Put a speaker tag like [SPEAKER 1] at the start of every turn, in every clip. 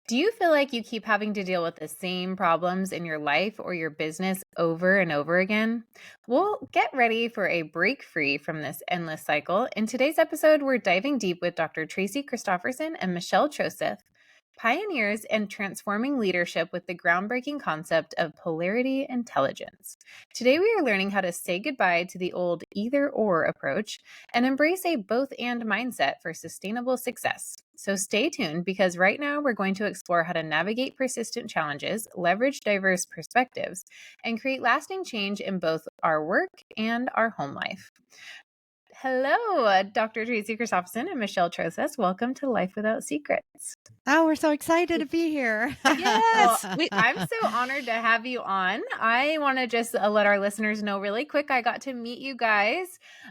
[SPEAKER 1] Do you feel like you keep having to deal with the same problems in your life or your business over and over again? Well, get ready for a break free from this endless cycle. In today's episode, we're diving deep with Dr. Tracy Christopherson and Michelle Troseth, pioneers in transforming leadership with the groundbreaking concept of polarity intelligence. Today, we are learning how to say goodbye to the old either or approach and embrace a both and mindset for sustainable success. So stay tuned because right now we're going to explore how to navigate persistent challenges, leverage diverse perspectives, and create lasting change in both our work and our home life. Hello, Dr. Tracy Christopherson and Michelle Troseth. Welcome to Life Without Secrets.
[SPEAKER 2] Oh, we're so excited to be here.
[SPEAKER 1] Yes, I'm so honored to have you on. I want to just let our listeners know really quick. I got to meet you guys.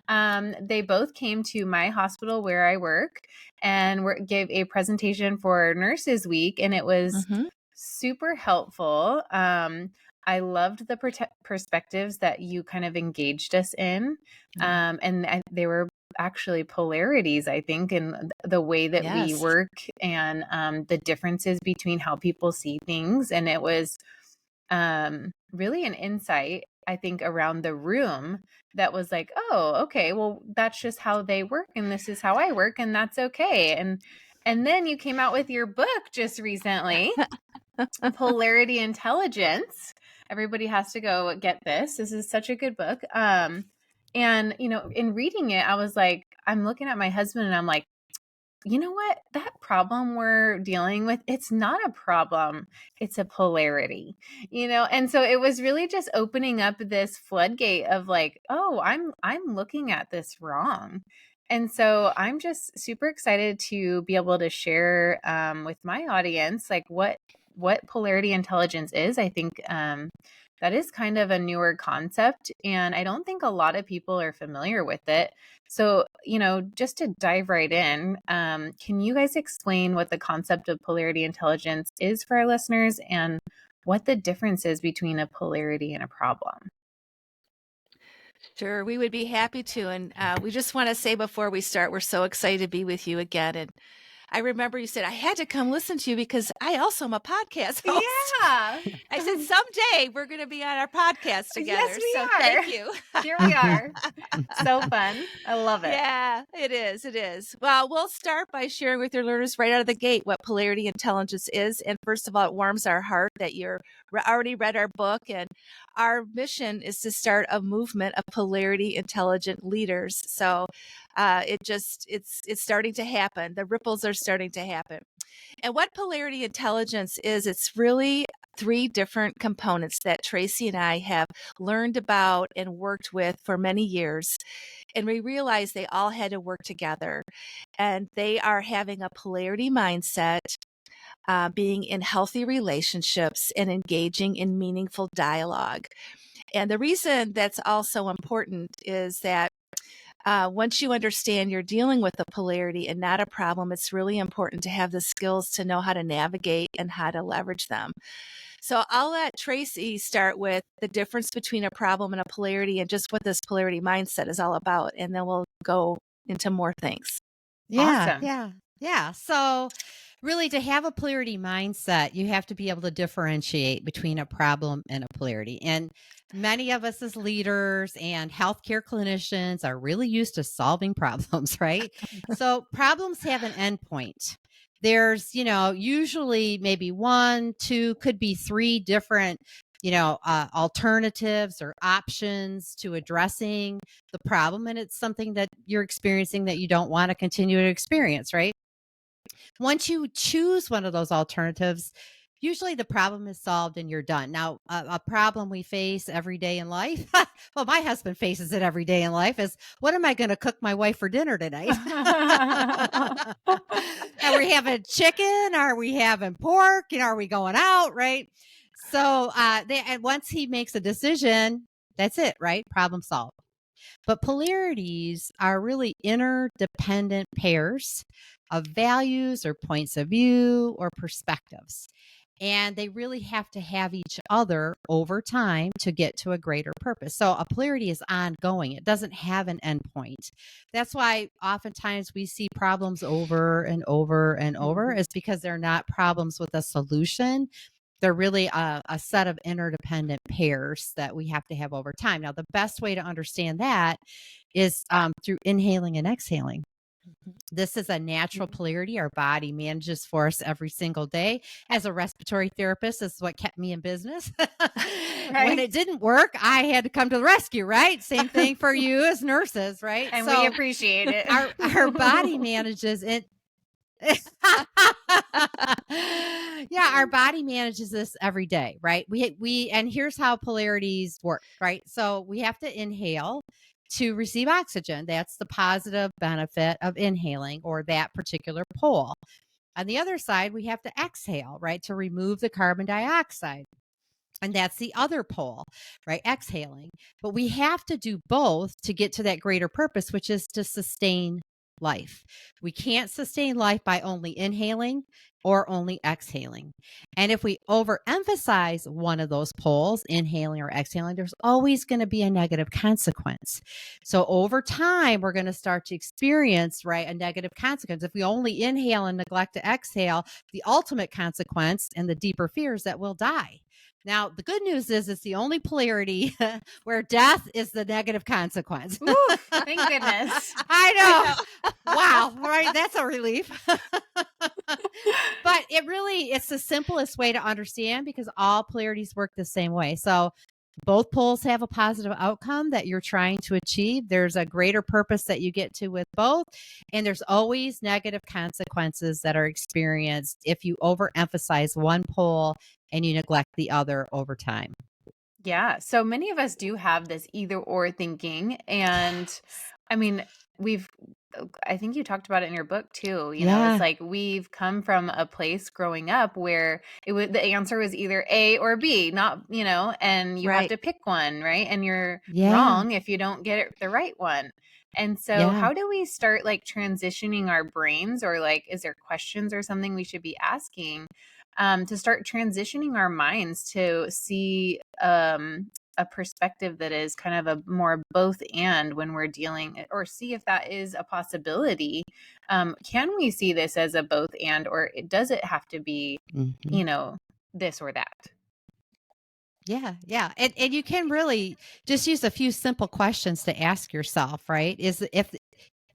[SPEAKER 1] They both came to my hospital where I work and gave a presentation for Nurses Week, and it was super helpful. I loved the perspectives that you kind of engaged us in, and they were actually polarities, I think, in the way that we work and the differences between how people see things. And it was really an insight, I think, around the room that was like, oh, okay, well, that's just how they work. And this is how I work. And that's okay. And then you came out with your book just recently, Polarity Intelligence. Everybody has to go get this. This is such a good book. And, in reading it, I was like, I'm looking at my husband and I'm like, you know what? That problem we're dealing with, it's not a problem. It's a polarity, And so it was really just opening up this floodgate of like, oh, I'm looking at this wrong. And so I'm just super excited to be able to share with my audience, like what polarity intelligence is. I think that is kind of a newer concept, and I don't think a lot of people are familiar with it. So, just to dive right in, can you guys explain what the concept of polarity intelligence is for our listeners and what the difference is between a polarity and a problem?
[SPEAKER 3] Sure, we would be happy to. And we just want to say before we start, we're so excited to be with you again. And I remember you said, I had to come listen to you because I also am a podcast host.
[SPEAKER 1] Yeah.
[SPEAKER 3] I said, someday we're going to be on our podcast together.
[SPEAKER 1] Yes, we are.
[SPEAKER 3] Thank you.
[SPEAKER 1] Here we are. So fun. I love it.
[SPEAKER 3] Yeah, it is. It is. Well, we'll start by sharing with your learners right out of the gate what polarity intelligence is. And first of all, it warms our heart that you're already read our book. And our mission is to start a movement of polarity intelligent leaders. So it's starting to happen. The ripples are starting to happen. And what polarity intelligence is, it's really 3 different components that Tracy and I have learned about and worked with for many years. And we realized they all had to work together. And they are having a polarity mindset, being in healthy relationships, and engaging in meaningful dialogue. And the reason that's also important is that once you understand you're dealing with a polarity and not a problem, it's really important to have the skills to know how to navigate and how to leverage them. So I'll let Tracy start with the difference between a problem and a polarity and just what this polarity mindset is all about. And then we'll go into more things.
[SPEAKER 2] Yeah.
[SPEAKER 1] Awesome.
[SPEAKER 2] Yeah. So really, to have a polarity mindset, you have to be able to differentiate between a problem and a polarity. And many of us as leaders and healthcare clinicians are really used to solving problems, right? So problems have an endpoint. There's, usually maybe 1, 2, could be 3 different, alternatives or options to addressing the problem. And it's something that you're experiencing that you don't want to continue to experience, right? Once you choose one of those alternatives, usually the problem is solved and you're done. Now, a problem we face every day in life, well, my husband faces it every day in life, is what am I going to cook my wife for dinner tonight? Are we having chicken? Are we having pork? Are we going out? Right. So and once he makes a decision, that's it, right? Problem solved. But polarities are really interdependent pairs of values or points of view or perspectives. And they really have to have each other over time to get to a greater purpose. So a polarity is ongoing. It doesn't have an endpoint. That's why oftentimes we see problems over and over and over, is because they're not problems with a solution. They're really a set of interdependent pairs that we have to have over time. Now, the best way to understand that is through inhaling and exhaling. This is a natural polarity our body manages for us every single day. As a respiratory therapist, this is what kept me in business. When it didn't work, I had to come to the rescue, right? Same thing for you as nurses, right?
[SPEAKER 1] And we appreciate it.
[SPEAKER 2] Our body manages it. Yeah, our body manages this every day, right? We and here's how polarities work, right? So we have to inhale to receive oxygen. That's the positive benefit of inhaling, or that particular pole. On the other side, we have to exhale, right, to remove the carbon dioxide. And that's the other pole, right? Exhaling. But we have to do both to get to that greater purpose, which is to sustain life. We can't sustain life by only inhaling or only exhaling. And if we overemphasize one of those poles, inhaling or exhaling, there's always going to be a negative consequence. So over time, we're going to start to experience, right, a negative consequence. If we only inhale and neglect to exhale, the ultimate consequence and the deeper fear is that we'll die. Now, the good news is it's the only polarity where death is the negative consequence.
[SPEAKER 1] Ooh, thank goodness.
[SPEAKER 2] I know. Wow. Right. That's a relief. But it's the simplest way to understand, because all polarities work the same way. So both poles have a positive outcome that you're trying to achieve. There's a greater purpose that you get to with both. And there's always negative consequences that are experienced if you overemphasize one pole and you neglect the other over time.
[SPEAKER 1] Yeah. So many of us do have this either or thinking. And I mean, I think you talked about it in your book too. You know, it's like we've come from a place growing up where the answer was either A or B, not, and you have to pick one, right? And you're wrong if you don't get it the right one. And so how do we start like transitioning our brains, or like, is there questions or something we should be asking to start transitioning our minds to see a perspective that is kind of a more both and when we're dealing, or see if that is a possibility. Can we see this as a both and, or does it have to be, this or that?
[SPEAKER 2] Yeah. And you can really just use a few simple questions to ask yourself, right?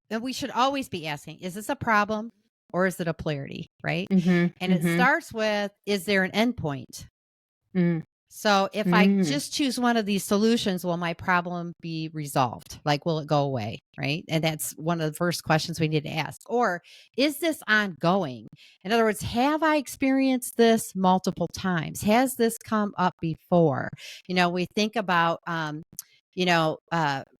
[SPEAKER 2] And we should always be asking, is this a problem or is it a polarity, right? And it starts with, is there an endpoint? So if I just choose one of these solutions, will my problem be resolved? Like, will it go away? Right. And that's one of the first questions we need to ask. Or is this ongoing? In other words, have I experienced this multiple times? Has this come up before? We think about,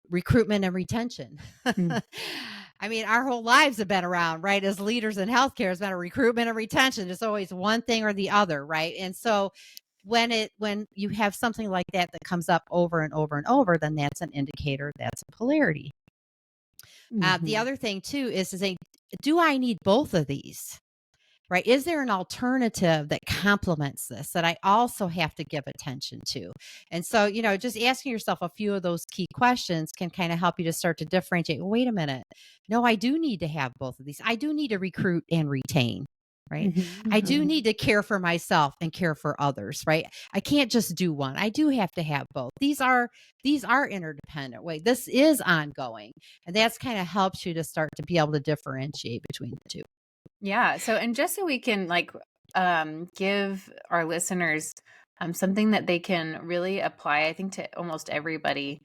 [SPEAKER 2] recruitment and retention. I mean, our whole lives have been around, right? As leaders in healthcare, it's been a recruitment and retention. There's always one thing or the other, right? And so when you have something like that comes up over and over and over, then that's an indicator that's a polarity. The other thing too is to say, do I need both of these? Right? Is there an alternative that complements this that I also have to give attention to? And so, just asking yourself a few of those key questions can kind of help you to start to differentiate. Well, wait a minute. No, I do need to have both of these. I do need to recruit and retain. Right. I do need to care for myself and care for others. Right. I can't just do one. I do have to have both. These are interdependent. Wait, this is ongoing. And that's kind of helps you to start to be able to differentiate between the two.
[SPEAKER 1] Yeah. So, and just so we can like give our listeners something that they can really apply, I think, to almost everybody.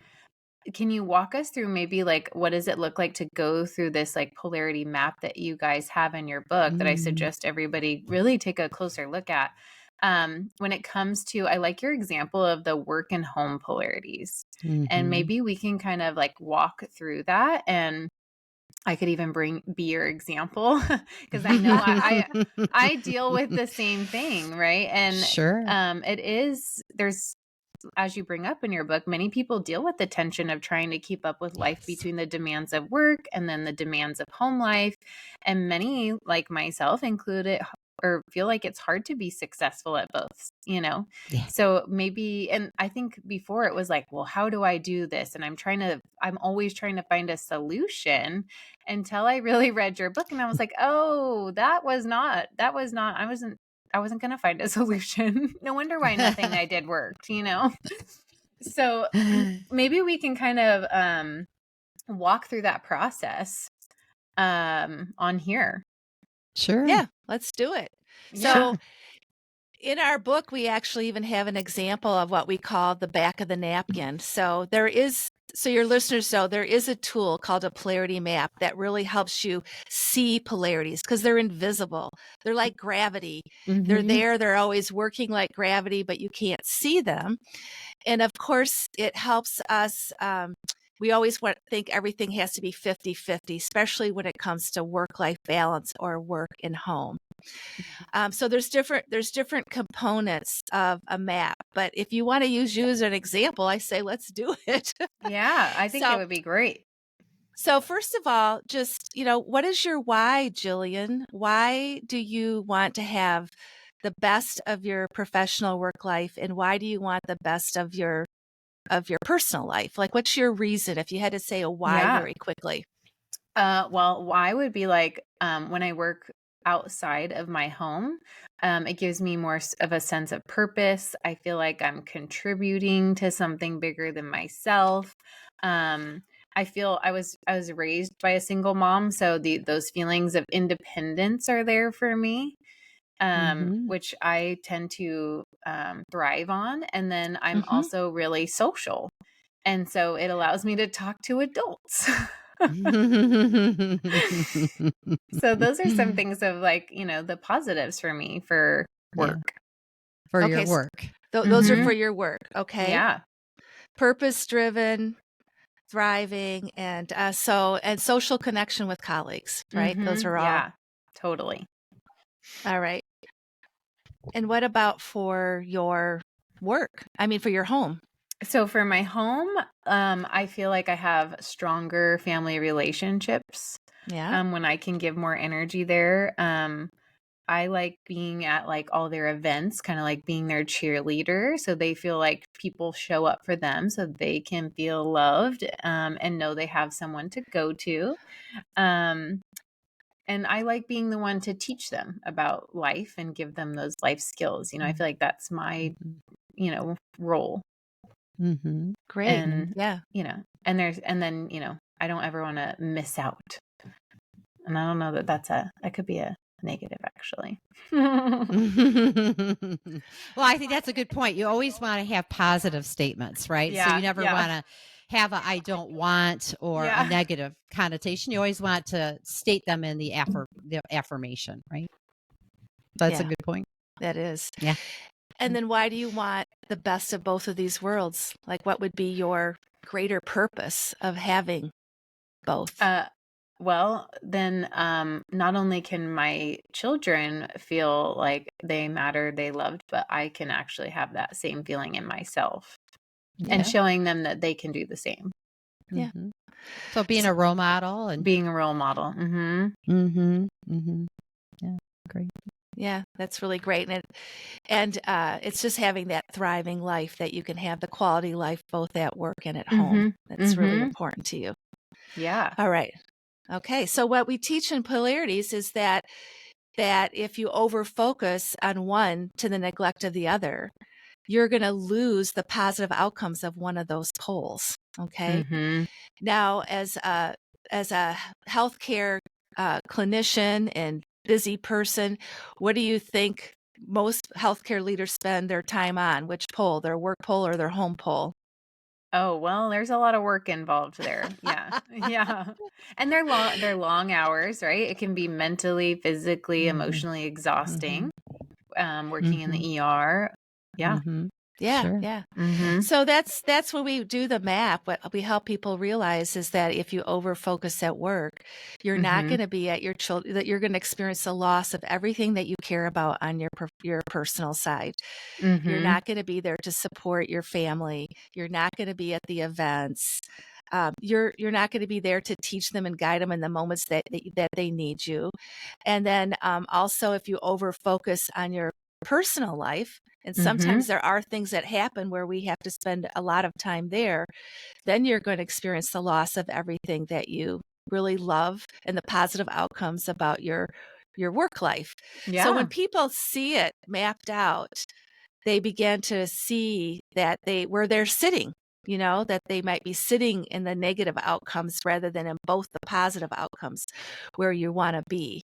[SPEAKER 1] Can you walk us through maybe like, what does it look like to go through this like polarity map that you guys have in your book that I suggest everybody really take a closer look at? When it comes to, I like your example of the work and home polarities, and maybe we can kind of like walk through that, and I could even be your example because I know I deal with the same thing, right? And
[SPEAKER 2] sure,
[SPEAKER 1] there's, as you bring up in your book, many people deal with the tension of trying to keep up with life between the demands of work and then the demands of home life, and many, like myself included, or feel like it's hard to be successful at both,
[SPEAKER 2] Yeah.
[SPEAKER 1] So maybe, and I think before it was like, well, how do I do this? And I'm always trying to find a solution until I really read your book and I was like, oh, I wasn't going to find a solution. No wonder why nothing I did worked, So maybe we can kind of walk through that process on here.
[SPEAKER 2] Sure.
[SPEAKER 3] Yeah, let's do it.
[SPEAKER 1] Yeah.
[SPEAKER 3] So in our book, we actually even have an example of what we call the back of the napkin. So your listeners know, there is a tool called a polarity map that really helps you see polarities because they're invisible. They're like gravity. They're
[SPEAKER 2] Mhm.
[SPEAKER 3] there. They're always working like gravity, but you can't see them. And of course, it helps us. We always think everything has to be 50-50, especially when it comes to work-life balance or work and home. So there's different components of a map. But if you want to use you as an example, I say let's do it.
[SPEAKER 1] Yeah, I think it would be great.
[SPEAKER 3] So first of all, just, what is your why, Jillian? Why do you want to have the best of your professional work life, and why do you want the best of your personal life? Like, what's your reason if you had to say a why very quickly?
[SPEAKER 1] Well, why would be like when I work outside of my home, it gives me more of a sense of purpose. I feel like I'm contributing to something bigger than myself. I feel I was raised by a single mom, so those feelings of independence are there for me. Which I tend to thrive on. And then I'm also really social. And so it allows me to talk to adults. So those are some things of like, the positives for me for work.
[SPEAKER 2] Yeah. For your work.
[SPEAKER 3] Those are for your work. Okay.
[SPEAKER 1] Yeah.
[SPEAKER 3] Purpose driven, thriving, and social connection with colleagues, right? Those are all.
[SPEAKER 1] Yeah, totally.
[SPEAKER 3] All right. And what about for your work? I mean, for your home?
[SPEAKER 1] So for my home, I feel like I have stronger family relationships.
[SPEAKER 3] Yeah.
[SPEAKER 1] When I can give more energy there. I like being at like all their events, kind of like being their cheerleader. So they feel like people show up for them so they can feel loved and know they have someone to go to. And I like being the one to teach them about life and give them those life skills. I feel like that's my, role.
[SPEAKER 3] Great.
[SPEAKER 1] And,
[SPEAKER 3] yeah.
[SPEAKER 1] And then, I don't ever want to miss out. And I don't know that could be a negative, actually.
[SPEAKER 2] Well, I think that's a good point. You always want to have positive statements, right?
[SPEAKER 1] Yeah,
[SPEAKER 2] so you never want to have a I don't want or a negative connotation. You always want to state them in the affirmation, right? That's a good point.
[SPEAKER 3] That is.
[SPEAKER 2] Yeah.
[SPEAKER 3] And then why do you want the best of both of these worlds? Like, what would be your greater purpose of having both?
[SPEAKER 1] Well, then not only can my children feel like they matter, they loved, but I can actually have that same feeling in myself and showing them that they can do the same.
[SPEAKER 3] Yeah.
[SPEAKER 2] So being a role model and
[SPEAKER 1] being a role model.
[SPEAKER 2] Yeah, great.
[SPEAKER 3] Yeah, that's really great. And it's just having that thriving life that you can have, the quality life both at work and at home. That's really important to you.
[SPEAKER 1] Yeah.
[SPEAKER 3] All right. Okay. So what we teach in polarities is that if you overfocus on one to the neglect of the other, you're going to lose the positive outcomes of one of those poles. Okay. Now, as a healthcare clinician and busy person, what do you think most healthcare leaders spend their time on? Which pole, their work pole or their home pole?
[SPEAKER 1] Oh, well, there's a lot of work involved there. Yeah. Yeah. And they're long hours, right? It can be mentally, physically, emotionally exhausting. Working in the ER. Yeah.
[SPEAKER 3] Yeah.
[SPEAKER 2] Sure.
[SPEAKER 3] Yeah. So that's when we do the map. What we help people realize is that if you over focus at work, you're not going to be at your children, that you're going to experience the loss of everything that you care about on your personal side. You're not going to be there to support your family. You're not going to be at the events. you're not going to be there to teach them and guide them in the moments that they need you. And then also, if you over focus on your personal life, and sometimes there are things that happen where we have to spend a lot of time there, then you're going to experience the loss of everything that you really love and the positive outcomes about your work life. So when people see it mapped out, they begin to see that where they're sitting, that they might be sitting in the negative outcomes rather than in both the positive outcomes where you want to be.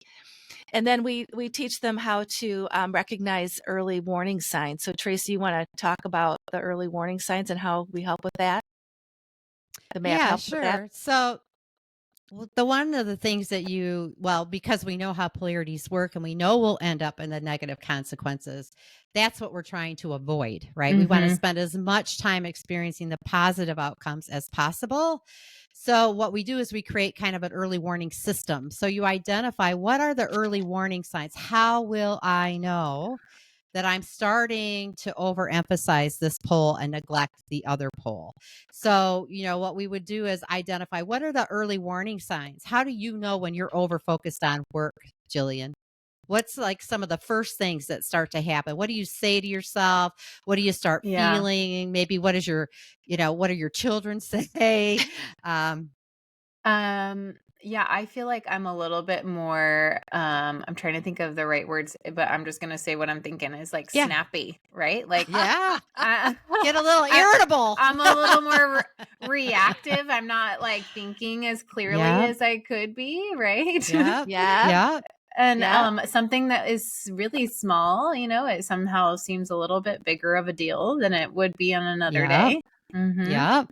[SPEAKER 3] And then we teach them how to recognize early warning signs. So Tracy, you want to talk about the early warning signs and how we help with that? The map helps with that?
[SPEAKER 2] Sure. So one of the things that because we know how polarities work and we know we'll end up in the negative consequences, that's what we're trying to avoid, right? We want to spend as much time experiencing the positive outcomes as possible. So what we do is we create kind of an early warning system. So you identify, what are the early warning signs? How will I know that I'm starting to overemphasize this pole and neglect the other pole? So, what we would do is identify, what are the early warning signs? How do you know when you're over focused on work, Jillian? What's like some of the first things that start to happen? What do you say to yourself? What do you start feeling? Maybe what are your children say?
[SPEAKER 1] Yeah, I feel like I'm a little bit more, I'm trying to think of the right words, but I'm just going to say what I'm thinking is like snappy, right? Like,
[SPEAKER 2] get a little irritable.
[SPEAKER 1] I'm a little more reactive. I'm not like thinking as clearly as I could be, right?
[SPEAKER 2] Yeah.
[SPEAKER 1] And something that is really small, it somehow seems a little bit bigger of a deal than it would be on another day.
[SPEAKER 2] Yeah.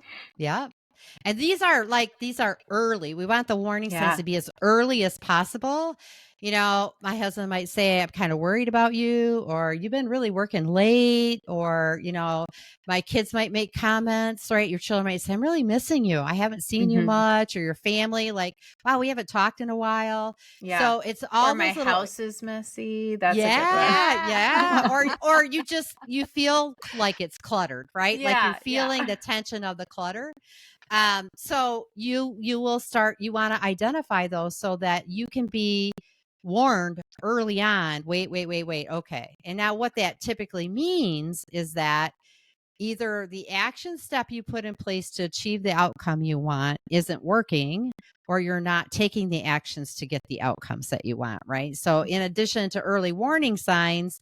[SPEAKER 2] And these are early. We want the warning signs to be as early as possible. My husband might say, I'm kind of worried about you, or you've been really working late, or, my kids might make comments, right? Your children might say, I'm really missing you. I haven't seen you much, or your family, like, wow, we haven't talked in a while.
[SPEAKER 1] Yeah.
[SPEAKER 2] So it's all
[SPEAKER 1] or my house is messy. That's a good one.
[SPEAKER 2] Yeah. Or you feel like it's cluttered, right? Like you're feeling the tension of the clutter. So you want to identify those so that you can be warned early on. Wait. Okay. And now what that typically means is that either the action step you put in place to achieve the outcome you want isn't working, or you're not taking the actions to get the outcomes that you want, right? So in addition to early warning signs,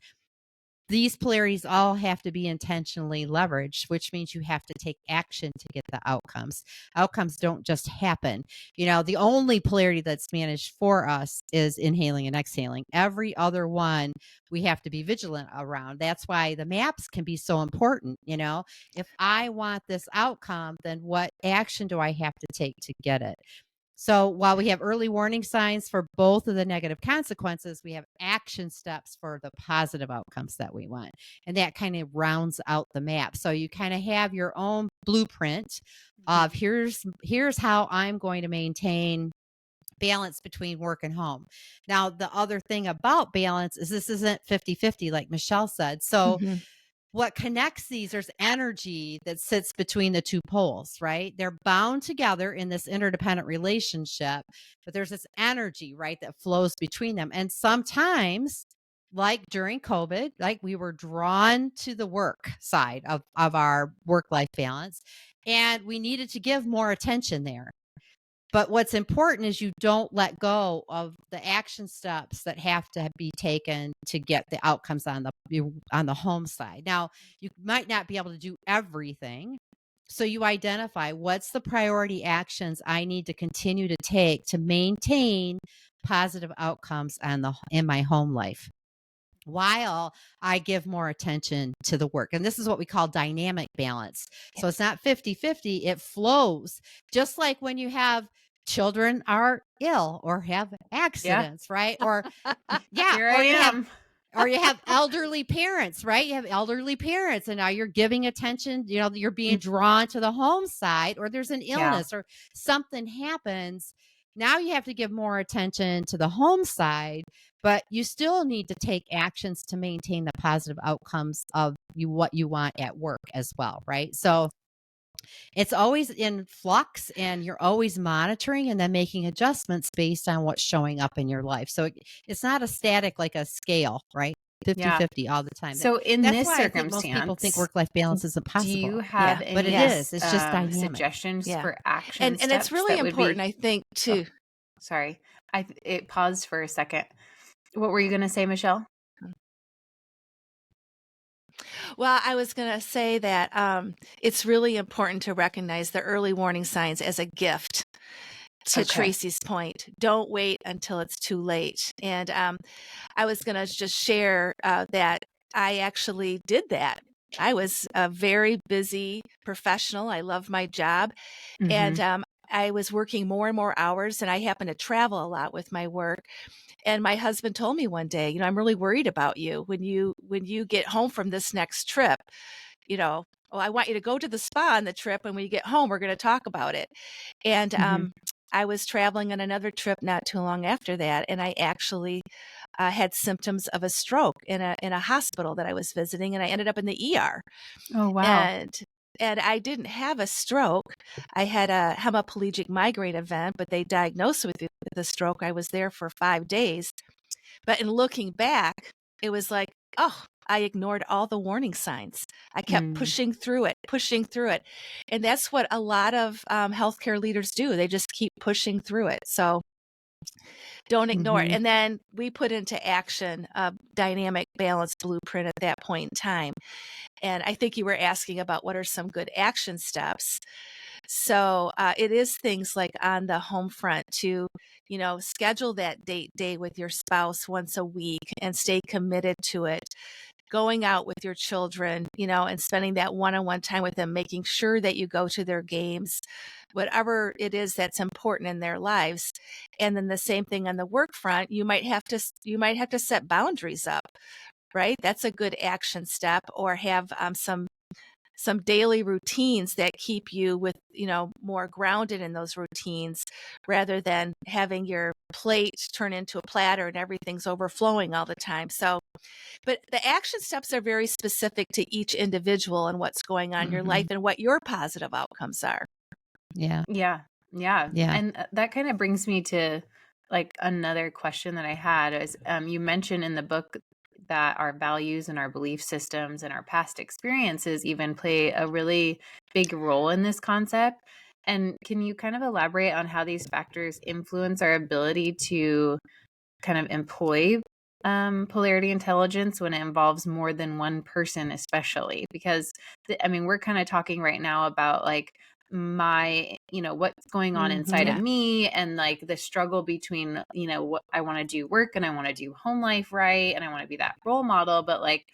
[SPEAKER 2] these polarities all have to be intentionally leveraged, which means you have to take action to get the outcomes. Outcomes don't just happen. The only polarity that's managed for us is inhaling and exhaling. Every other one we have to be vigilant around. That's why the maps can be so important. If I want this outcome, then what action do I have to take to get it? So while we have early warning signs for both of the negative consequences, we have action steps for the positive outcomes that we want. And that kind of rounds out the map. So you kind of have your own blueprint of here's how I'm going to maintain balance between work and home. Now, the other thing about balance is this isn't 50-50 like Michelle said. So what connects these, there's energy that sits between the two poles, right? They're bound together in this interdependent relationship, but there's this energy, right, that flows between them. And sometimes, like during COVID, like we were drawn to the work side of our work-life balance, and we needed to give more attention there. But what's important is you don't let go of the action steps that have to be taken to get the outcomes on the home side. Now, you might not be able to do everything. So you identify what's the priority actions I need to continue to take to maintain positive outcomes in my home life, while I give more attention to the work. And this is what we call dynamic balance. So it's not 50-50, it flows. Just like when you have children are ill or have accidents, right? Or or you have elderly parents, right? You have elderly parents and now you're giving attention, you're being drawn to the home side, or there's an illness or something happens. Now you have to give more attention to the home side, but you still need to take actions to maintain the positive outcomes of what you want at work as well, right? So It's always in flux, and you're always monitoring and then making adjustments based on what's showing up in your life. So it's not a static, like a scale, right? 50-50 all the time.
[SPEAKER 1] So in
[SPEAKER 2] That's
[SPEAKER 1] this
[SPEAKER 2] why I think most people think
[SPEAKER 1] circumstance,
[SPEAKER 2] work-life balance is
[SPEAKER 1] do
[SPEAKER 2] impossible.
[SPEAKER 1] you have
[SPEAKER 3] Yeah.
[SPEAKER 2] But
[SPEAKER 1] any
[SPEAKER 2] it is. It's just dynamic.
[SPEAKER 1] suggestions
[SPEAKER 3] Yeah.
[SPEAKER 1] for action
[SPEAKER 3] And it's
[SPEAKER 1] steps
[SPEAKER 3] really
[SPEAKER 1] that would
[SPEAKER 3] important,
[SPEAKER 1] be?
[SPEAKER 3] I think, too.
[SPEAKER 1] Sorry, it paused for a second. What were you going to say, Michelle?
[SPEAKER 3] Well, I was going to say that it's really important to recognize the early warning signs as a gift. To
[SPEAKER 1] Okay.
[SPEAKER 3] Tracy's point, don't wait until it's too late. And I was going to just share that I actually did that. I was a very busy professional. I loved my job.
[SPEAKER 1] Mhm.
[SPEAKER 3] And I was working more and more hours, and I happened to travel a lot with my work. And my husband told me one day, I'm really worried about you when you get home from this next trip. I want you to go to the spa on the trip, and when you get home, we're going to talk about it. And
[SPEAKER 1] Mhm.
[SPEAKER 3] I was traveling on another trip not too long after that, and I actually had symptoms of a stroke in a hospital that I was visiting, and I ended up in the ER.
[SPEAKER 1] Oh, wow.
[SPEAKER 3] And I didn't have a stroke. I had a hemiplegic migraine event, but they diagnosed me with a stroke. I was there for 5 days. But in looking back, it was like, oh, I ignored all the warning signs. I kept pushing through it. And that's what a lot of healthcare leaders do. They just keep pushing through it. So don't ignore it. And then we put into action a dynamic balance blueprint at that point in time. And I think you were asking about what are some good action steps. So it is things like on the home front to, schedule that date day with your spouse once a week and stay committed to it. Going out with your children, and spending that one-on-one time with them, making sure that you go to their games, whatever it is that's important in their lives. And then the same thing on the work front, you might have to set boundaries up, right? That's a good action step, or have some daily routines that keep you with, more grounded in those routines, rather than having your plate turn into a platter and everything's overflowing all the time. So, but the action steps are very specific to each individual and what's going on in your life and what your positive outcomes are.
[SPEAKER 2] Yeah.
[SPEAKER 1] Yeah. And that kind of brings me to like another question that I had is, you mentioned in the book that our values and our belief systems and our past experiences even play a really big role in this concept. And can you kind of elaborate on how these factors influence our ability to kind of employ polarity intelligence when it involves more than one person, especially because we're kind of talking right now about like what's going on inside of me, and like the struggle between, what I want to do work and I want to do home life right, and I want to be that role model. But like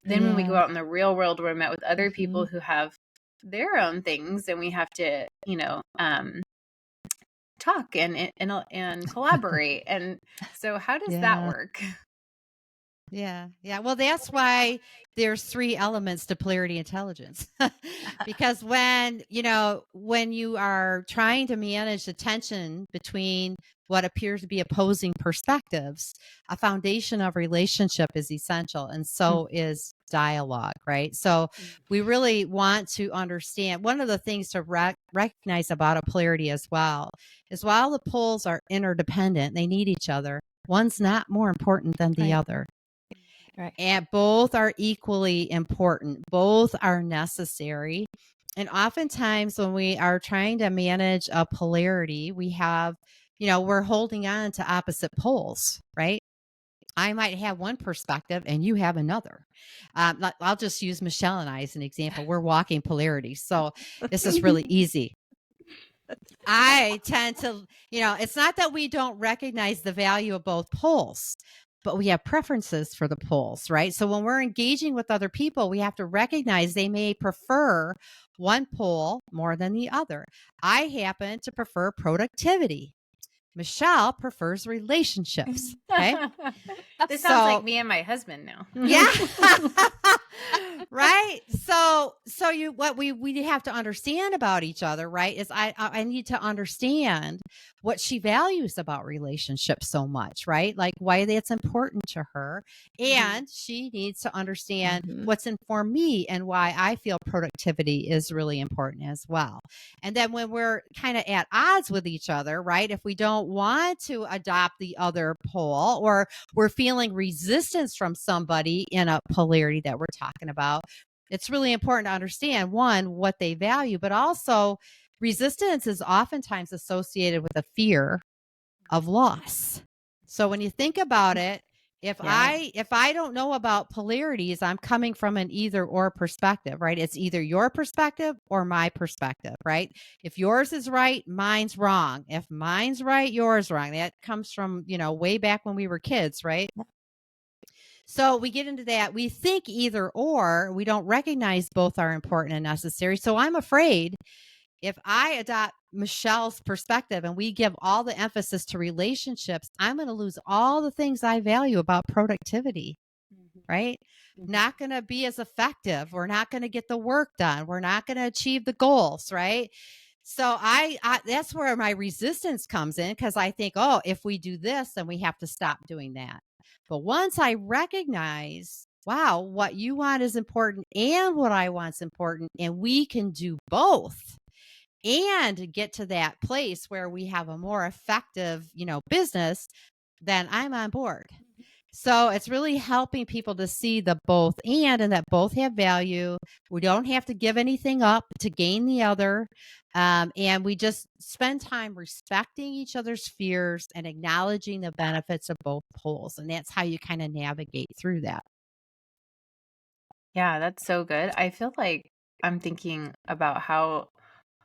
[SPEAKER 1] then when we go out in the real world, we're met with other people who have their own things, and we have to, talk and collaborate. And so how does that work?
[SPEAKER 2] Yeah. Well, that's why there's 3 elements to polarity intelligence. Because when you are trying to manage the tension between what appears to be opposing perspectives, a foundation of relationship is essential, and so is dialogue, right? So we really want to understand, one of the things to recognize about a polarity as well is, while the poles are interdependent, they need each other, one's not more important than the other.
[SPEAKER 3] Right.
[SPEAKER 2] And both are equally important. Both are necessary. And oftentimes when we are trying to manage a polarity, we have, we're holding on to opposite poles, right? I might have one perspective and you have another. I'll just use Michelle and I as an example. We're walking polarity. So this is really easy. I tend to, it's not that we don't recognize the value of both poles, but we have preferences for the poles, right? So when we're engaging with other people, we have to recognize they may prefer one pole more than the other. I happen to prefer productivity. Michelle prefers relationships. Okay.
[SPEAKER 1] This sounds like me and my husband now.
[SPEAKER 2] Yeah. Right. So so what we have to understand about each other, right, is I need to understand what she values about relationships so much, right? Like why that's important to her. And she needs to understand what's informed me and why I feel productivity is really important as well. And then when we're kind of at odds with each other, right, if we don't want to adopt the other pole, or we're feeling resistance from somebody in a polarity that we're talking about, it's really important to understand, one, what they value, but also resistance is oftentimes associated with a fear of loss. So when you think about it, if I don't know about polarities, I'm coming from an either or perspective, right? It's either your perspective or my perspective, right? If yours is right, mine's wrong. If mine's right, yours wrong. That comes from, way back when we were kids, right? So we get into that. We think either or. We don't recognize both are important and necessary. So I'm afraid if I adopt Michelle's perspective and we give all the emphasis to relationships, I'm going to lose all the things I value about productivity, right? Not going to be as effective. We're not going to get the work done. We're not going to achieve the goals, right? So I that's where my resistance comes in, because I think, oh, if we do this, then we have to stop doing that. But once I recognize, wow, what you want is important and what I want is important, and we can do both and get to that place where we have a more effective, business, then I'm on board. So it's really helping people to see the both and that both have value. We don't have to give anything up to gain the other. And we just spend time respecting each other's fears and acknowledging the benefits of both poles. And that's how you kind of navigate through that.
[SPEAKER 1] Yeah, that's so good. I feel like I'm thinking about how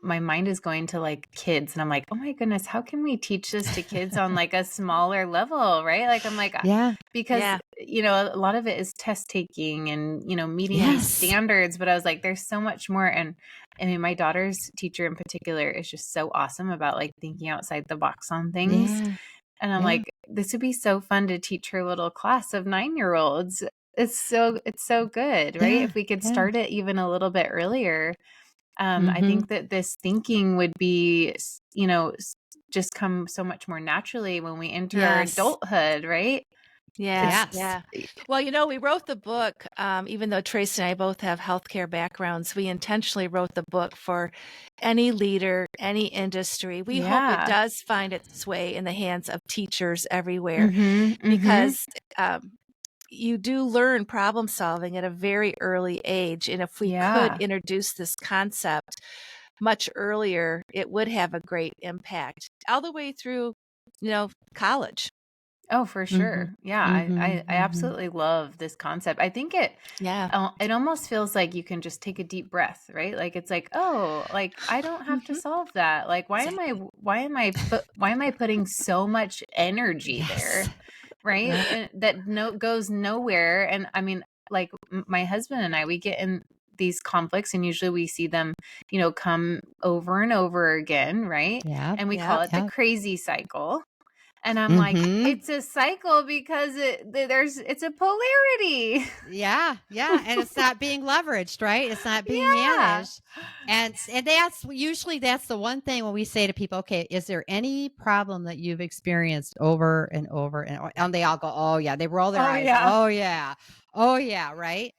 [SPEAKER 1] my mind is going to like kids, and I'm like, oh my goodness, how can we teach this to kids on like a smaller level, right? Like I'm like,
[SPEAKER 2] Yeah.
[SPEAKER 1] because a lot of it is test taking and meeting these standards, but I was like, there's so much more. And I mean, my daughter's teacher in particular is just so awesome about like thinking outside the box on things. And I'm like, this would be so fun to teach her little class of 9-year-olds. It's so good, right? If we could start it even a little bit earlier. I think that this thinking would be, just come so much more naturally when we enter our adulthood, right?
[SPEAKER 3] Yeah. Well, we wrote the book, even though Tracy and I both have healthcare backgrounds, we intentionally wrote the book for any leader, any industry. We hope it does find its way in the hands of teachers everywhere, because you do learn problem solving at a very early age. And if we could introduce this concept much earlier, it would have a great impact all the way through, college.
[SPEAKER 1] Oh, for sure. Yeah. I absolutely love this concept. I think it almost feels like you can just take a deep breath, right? Like, it's like, oh, like I don't have to solve that. Like, why am I putting so much energy there? Right. And that goes nowhere. And I mean, like my husband and I, we get in these conflicts, and usually we see them, come over and over again. Right. And we call it the crazy cycle. And I'm like, it's a cycle because it's a polarity.
[SPEAKER 2] Yeah. And it's not being leveraged, right? It's not being managed. And that's the one thing when we say to people, okay, is there any problem that you've experienced over and over and they all go, oh yeah, they roll their eyes.
[SPEAKER 1] Yeah.
[SPEAKER 2] Oh yeah, right?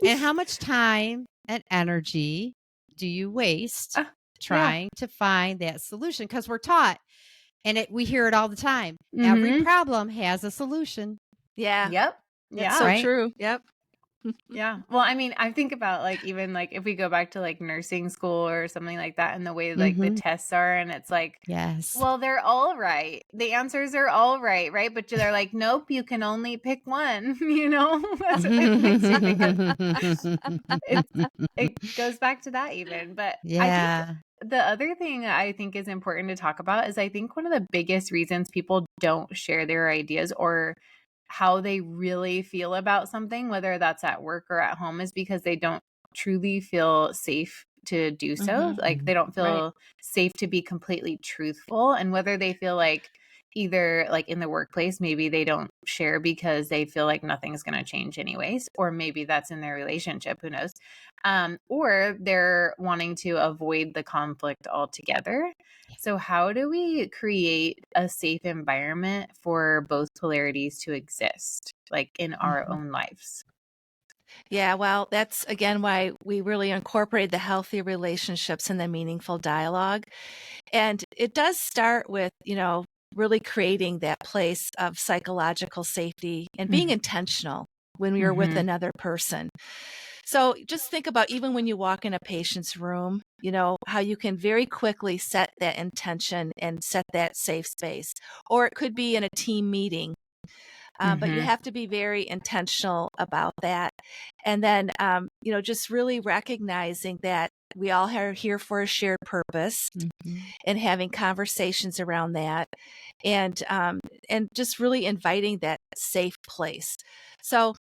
[SPEAKER 2] And how much time and energy do you waste trying to find that solution? Because we're taught, and we hear it all the time. Every problem has a solution.
[SPEAKER 3] Yeah.
[SPEAKER 1] Yep.
[SPEAKER 3] That's so true. Yep.
[SPEAKER 1] Yeah. Well, I mean, I think about like even like if we go back to like nursing school or something like that, and the way like the tests are, and it's like, well, they're all right. The answers are all right, right? But they're like, nope, you can only pick one. That's what it makes you think. It goes back to that even. But I think the other thing I think is important to talk about is I think one of the biggest reasons people don't share their ideas or how they really feel about something, whether that's at work or at home, is because they don't truly feel safe to do so. Like they don't feel safe to be completely truthful. And whether they feel like, either like in the workplace, maybe they don't share because they feel like nothing's going to change anyways, or maybe that's in their relationship, who knows, or they're wanting to avoid the conflict altogether. So how do we create a safe environment for both polarities to exist, like in our own lives?
[SPEAKER 3] Yeah, well, that's again why we really incorporate the healthy relationships and the meaningful dialogue. And it does start with, really creating that place of psychological safety and being intentional when you're with another person. So just think about even when you walk in a patient's room, how you can very quickly set that intention and set that safe space. Or it could be in a team meeting. But you have to be very intentional about that. And then, just really recognizing that we all are here for a shared purpose and having conversations around that and just really inviting that safe place. So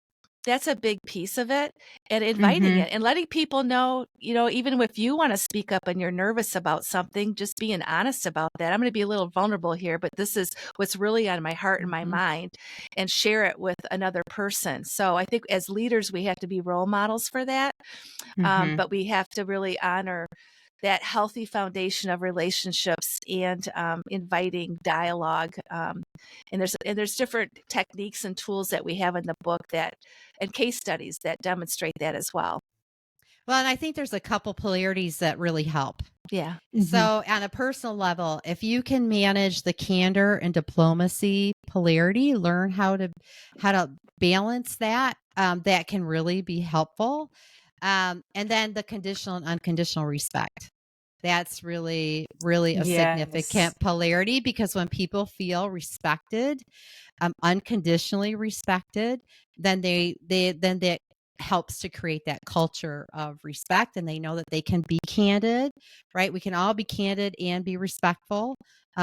[SPEAKER 3] that's a big piece of it, and inviting it and letting people know, even if you want to speak up and you're nervous about something, just being honest about that. I'm going to be a little vulnerable here, but this is what's really on my heart and my mind, and share it with another person. So I think as leaders, we have to be role models for that. But we have to really honor that healthy foundation of relationships and inviting dialogue. And there's different techniques and tools that we have in the book and case studies that demonstrate that as well.
[SPEAKER 2] Well, and I think there's a couple polarities that really help.
[SPEAKER 3] Yeah.
[SPEAKER 2] So on a personal level, if you can manage the candor and diplomacy polarity, learn how to balance that, that can really be helpful. And then the conditional and unconditional respect. That's really, really a significant polarity, because when people feel respected, unconditionally respected, then that helps to create that culture of respect, and they know that they can be candid, right? We can all be candid and be respectful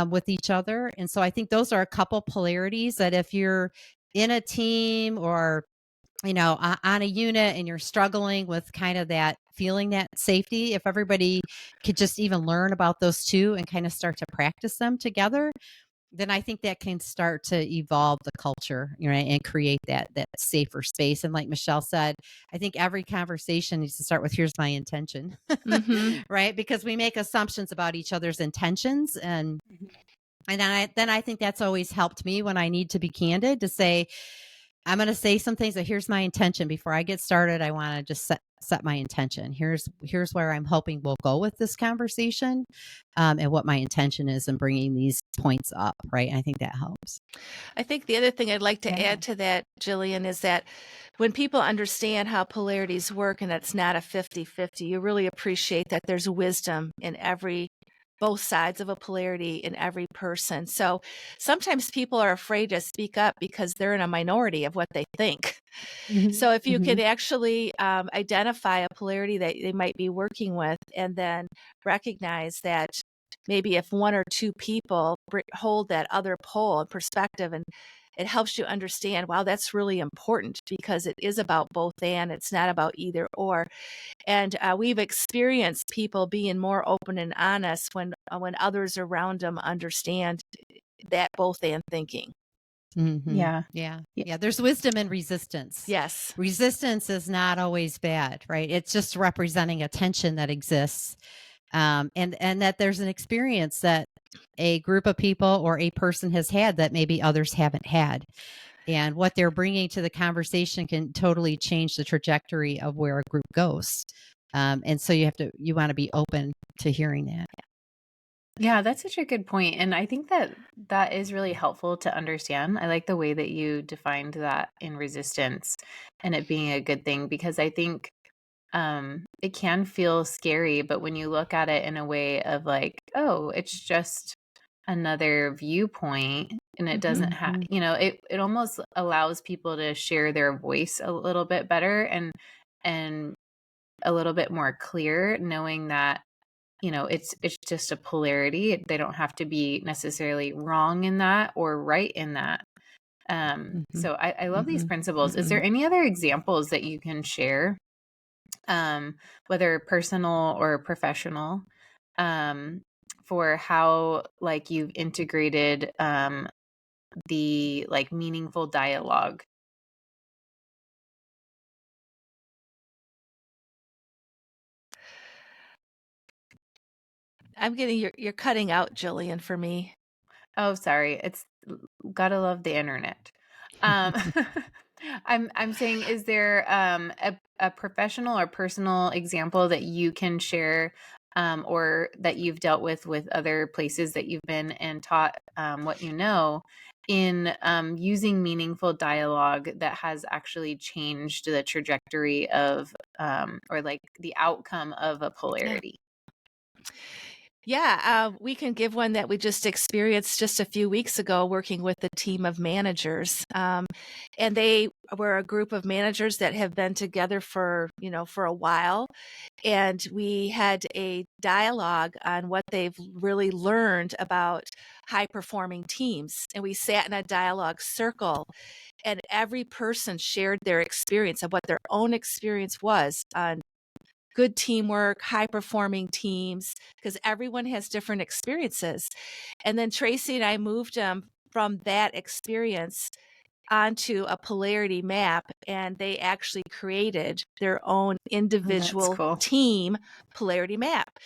[SPEAKER 2] with each other. And so I think those are a couple polarities that if you're in a team or on a unit and you're struggling with kind of that feeling that safety, if everybody could just even learn about those two and kind of start to practice them together, then I think that can start to evolve the culture, and create that safer space. And like Michelle said, I think every conversation needs to start with, here's my intention, right? Because we make assumptions about each other's intentions. And then I think that's always helped me when I need to be candid, to say, I'm going to say some things that here's my intention. Before I get started, I want to just set my intention. Here's where I'm hoping we'll go with this conversation, and what my intention is in bringing these points up, right? And I think that helps.
[SPEAKER 3] I think the other thing I'd like to add to that, Jillian, is that when people understand how polarities work and it's not a 50-50, you really appreciate that there's wisdom in both sides of a polarity in every person. So sometimes people are afraid to speak up because they're in a minority of what they think. So if you could actually identify a polarity that they might be working with, and then recognize that maybe if one or two people hold that other pole and perspective, and it helps you understand, wow, that's really important, because it is about both and, it's not about either or. And we've experienced people being more open and honest when others around them understand that both and thinking.
[SPEAKER 2] Yeah. There's wisdom in resistance.
[SPEAKER 3] Yes.
[SPEAKER 2] Resistance is not always bad, right? It's just representing a tension that exists. And that there's an experience that a group of people or a person has had that maybe others haven't had. And what they're bringing to the conversation can totally change the trajectory of where a group goes. And so you want to be open to hearing that.
[SPEAKER 1] Yeah, that's such a good point. And I think that is really helpful to understand. I like the way that you defined that in resistance and it being a good thing, because I think it can feel scary, but when you look at it in a way of like, oh, it's just another viewpoint, and it doesn't have, it almost allows people to share their voice a little bit better and a little bit more clear, knowing that it's just a polarity. They don't have to be necessarily wrong in that or right in that. So I love these principles. Is there any other examples that you can share, whether personal or professional, for how like you've integrated the like meaningful dialogue.
[SPEAKER 3] I'm getting you're cutting out, Jillian, for me.
[SPEAKER 1] Oh, sorry. It's gotta love the internet. Um, I'm saying, is there a professional or personal example that you can share, or that you've dealt with other places that you've been and taught what you know in using meaningful dialogue that has actually changed the trajectory of or like the outcome of a polarity?
[SPEAKER 3] Yeah, we can give one that we just experienced just a few weeks ago working with a team of managers. And they were a group of managers that have been together for, for a while. And we had a dialogue on what they've really learned about high performing teams. And we sat in a dialogue circle, and every person shared their experience of what their own experience was on good teamwork, high performing teams, because everyone has different experiences. And then Tracy and I moved them from that experience onto a polarity map, and they actually created their own individual
[SPEAKER 1] cool.
[SPEAKER 3] team polarity map.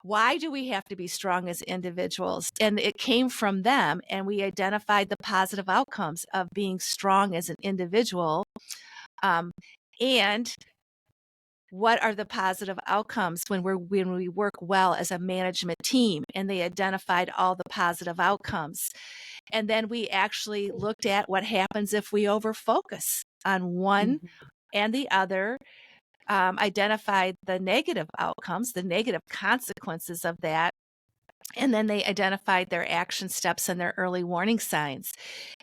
[SPEAKER 3] Why do we have to be strong as individuals? And it came from them, and we identified the positive outcomes of being strong as an individual. And what are the positive outcomes when we work well as a management team? And they identified all the positive outcomes. And then we actually looked at what happens if we overfocus on one and the other, identified the negative outcomes, the negative consequences of that. And then they identified their action steps and their early warning signs.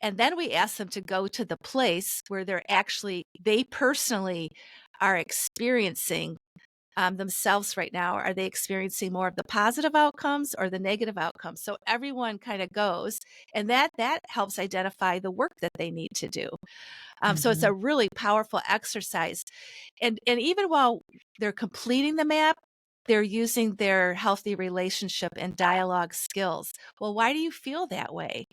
[SPEAKER 3] And then we asked them to go to the place where they personally are experiencing themselves right now. Are they experiencing more of the positive outcomes or the negative outcomes? So everyone kind of goes, and that helps identify the work that they need to do. So it's a really powerful exercise. And even while they're completing the map, they're using their healthy relationship and dialogue skills. Well, why do you feel that way?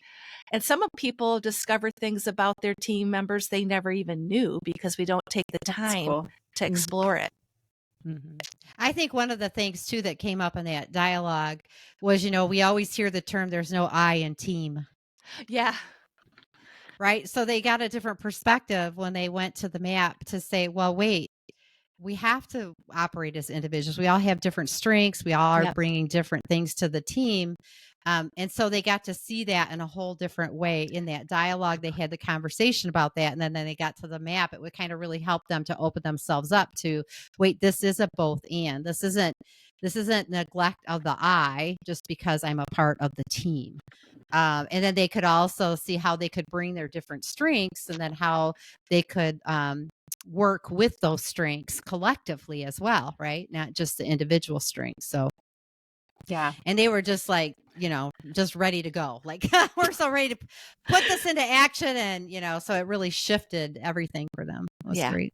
[SPEAKER 3] And some of people discover things about their team members they never even knew because we don't take the time to explore it.
[SPEAKER 2] I think one of the things too that came up in that dialogue was, we always hear the term, there's no I in team.
[SPEAKER 3] Yeah.
[SPEAKER 2] Right. So they got a different perspective when they went to the map to say, well, wait, we have to operate as individuals. We all have different strengths. We all are bringing different things to the team. And so they got to see that in a whole different way in that dialogue. They had the conversation about that. And then they got to the map. It would kind of really help them to open themselves up to, wait, this is a both and. This isn't neglect of the I just because I'm a part of the team. And then they could also see how they could bring their different strengths and then how they could work with those strengths collectively as well, right? Not just the individual strengths. So,
[SPEAKER 1] yeah.
[SPEAKER 2] And they were just like, just ready to go. Like, we're so ready to put this into action. And, so it really shifted everything for them. It was great.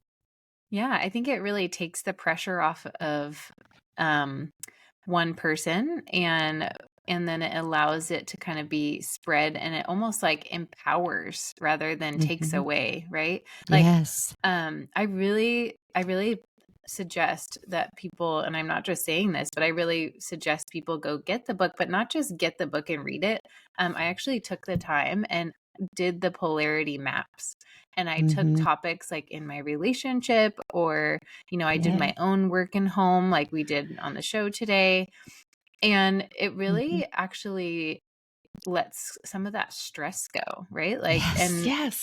[SPEAKER 1] Yeah. I think it really takes the pressure off of one person, and then it allows it to kind of be spread, and it almost like empowers rather than takes away, right? Like,
[SPEAKER 2] yes.
[SPEAKER 1] I really suggest that people, and I'm not just saying this, but I really suggest people go get the book, but not just get the book and read it. I actually took the time and did the polarity maps, and I took topics like in my relationship, or, I did my own work in home, like we did on the show today. And it really actually lets some of that stress go, right? Like,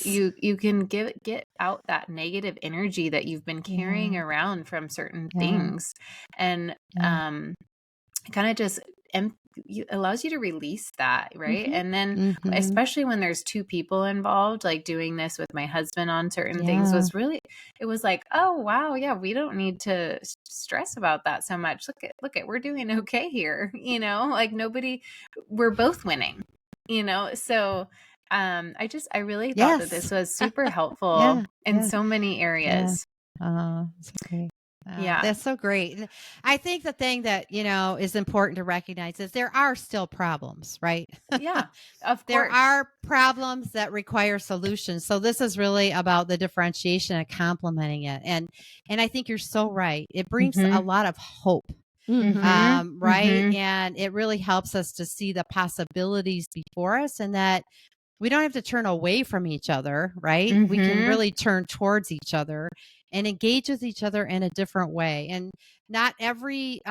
[SPEAKER 1] you can get out that negative energy that you've been carrying around from certain things, and kind of just allows you to release that, right? And then especially when there's two people involved, like doing this with my husband on certain things was really, it was like, oh wow, yeah, we don't need to stress about that so much. Look at we're doing okay here, like we're both winning, so I really thought that this was super helpful in so many areas.
[SPEAKER 2] That's okay.
[SPEAKER 1] Yeah.
[SPEAKER 2] That's so great. And I think the thing that, is important to recognize is there are still problems, right?
[SPEAKER 1] Yeah, of
[SPEAKER 2] There
[SPEAKER 1] course.
[SPEAKER 2] are problems that require solutions. So this is really about the differentiation and complementing it. And I think you're so right. It brings a lot of hope. Right. And it really helps us to see the possibilities before us, and that we don't have to turn away from each other, right? We can really turn towards each other and engage with each other in a different way. And not every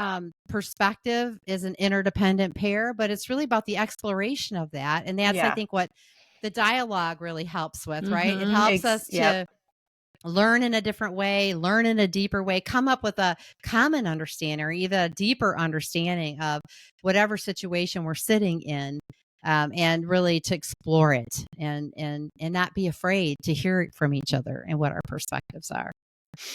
[SPEAKER 2] perspective is an interdependent pair, but it's really about the exploration of that. And that's, I think, what the dialogue really helps with, right? It helps us to learn in a different way, learn in a deeper way, come up with a common understanding or even a deeper understanding of whatever situation we're sitting in. And really to explore it and not be afraid to hear it from each other and what our perspectives are.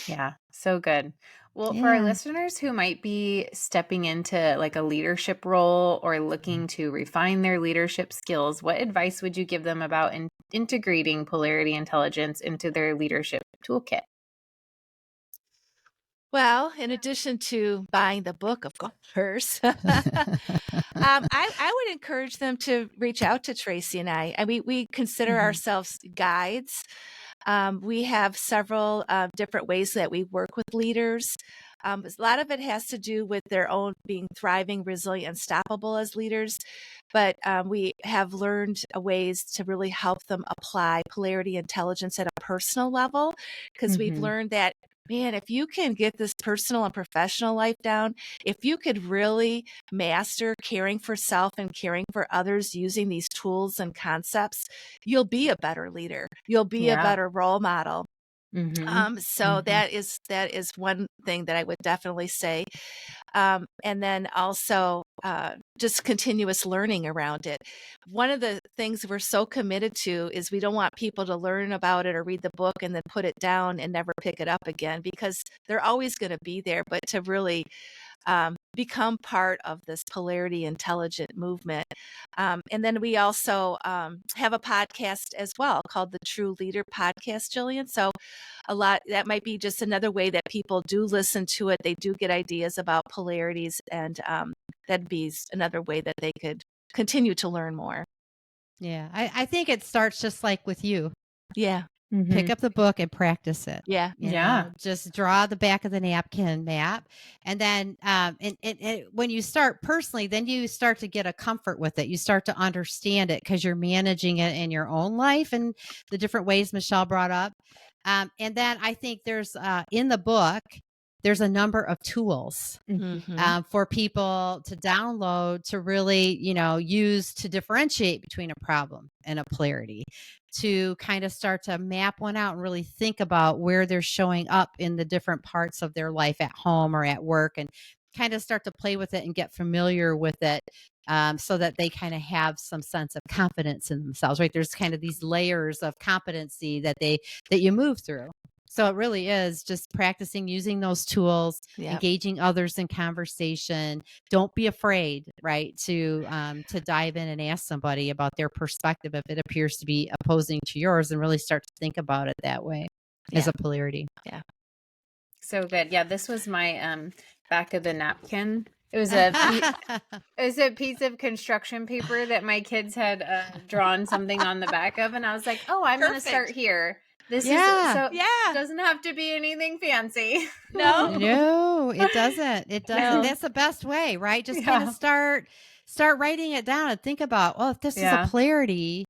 [SPEAKER 1] Yeah, so good. Well, for our listeners who might be stepping into like a leadership role or looking to refine their leadership skills, what advice would you give them about integrating polarity intelligence into their leadership toolkit?
[SPEAKER 3] Well, in addition to buying the book, of course, I would encourage them to reach out to Tracy and I. We consider ourselves guides. We have several different ways that we work with leaders. A lot of it has to do with their own being thriving, resilient, unstoppable as leaders. But we have learned ways to really help them apply polarity intelligence at a personal level, because we've learned that, man, if you can get this personal and professional life down, if you could really master caring for self and caring for others using these tools and concepts, you'll be a better leader. You'll be a better role model. So that is one thing that I would definitely say. And then also just continuous learning around it. One of the things we're so committed to is we don't want people to learn about it or read the book and then put it down and never pick it up again, because they're always going to be there, but to really become part of this polarity intelligent movement. And then we also have a podcast as well called the True Leader Podcast, Jillian. So that might be just another way that people do listen to it. They do get ideas about polarities, and that'd be another way that they could continue to learn more.
[SPEAKER 2] Yeah. I think it starts just like with you.
[SPEAKER 3] Yeah.
[SPEAKER 2] Pick up the book and practice it.
[SPEAKER 3] Yeah.
[SPEAKER 2] Just draw the back of the napkin map. And then and when you start personally, then you start to get a comfort with it. You start to understand it because you're managing it in your own life and the different ways Michelle brought up. And then I think there's in the book, there's a number of tools for people to download to really, use to differentiate between a problem and a polarity, to kind of start to map one out and really think about where they're showing up in the different parts of their life at home or at work, and kind of start to play with it and get familiar with it. So that they kind of have some sense of confidence in themselves, right? There's kind of these layers of competency that you move through. So it really is just practicing using those tools, engaging others in conversation. Don't be afraid, right, to dive in and ask somebody about their perspective if it appears to be opposing to yours, and really start to think about it that way as a polarity.
[SPEAKER 3] Yeah.
[SPEAKER 1] So good. Yeah, this was my back of the napkin. It was a piece of construction paper that my kids had drawn something on the back of, and I was like, "Oh, I'm going to start here." This doesn't have to be anything fancy.
[SPEAKER 2] No, it doesn't. It doesn't. No. That's the best way, right? Just kind of start writing it down and think about, if this is a polarity,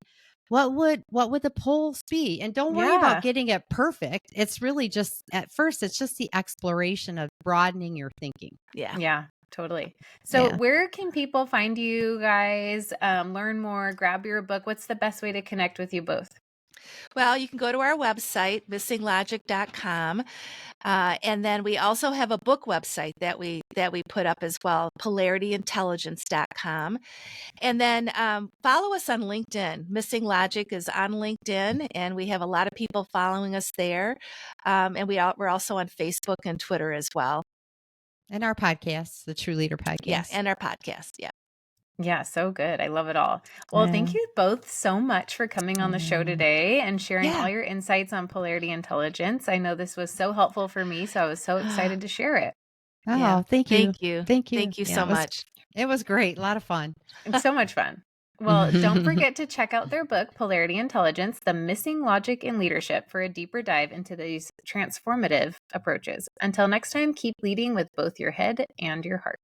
[SPEAKER 2] what would the poles be? And don't worry about getting it perfect. It's really just, at first, it's just the exploration of broadening your thinking.
[SPEAKER 1] Yeah, totally. So where can people find you guys, learn more, grab your book? What's the best way to connect with you both?
[SPEAKER 3] Well, you can go to our website, missinglogic.com. And then we also have a book website that we put up as well, polarityintelligence.com. And then follow us on LinkedIn. Missing Logic is on LinkedIn, and we have a lot of people following us there. And we're also on Facebook and Twitter as well.
[SPEAKER 2] And our podcast, the True Leader Podcast.
[SPEAKER 3] Yeah, and our podcast. Yeah.
[SPEAKER 1] Yeah, so good. I love it all. Well, thank you both so much for coming on the show today and sharing all your insights on polarity intelligence. I know this was so helpful for me, so I was so excited to share it.
[SPEAKER 2] Oh, thank you.
[SPEAKER 3] Thank you.
[SPEAKER 2] Thank you.
[SPEAKER 3] Thank you
[SPEAKER 2] Yeah,
[SPEAKER 3] so much.
[SPEAKER 2] It was great. A lot of fun.
[SPEAKER 1] It's so much fun. Well, don't forget to check out their book, Polarity Intelligence, The Missing Logic in Leadership, for a deeper dive into these transformative approaches. Until next time, keep leading with both your head and your heart.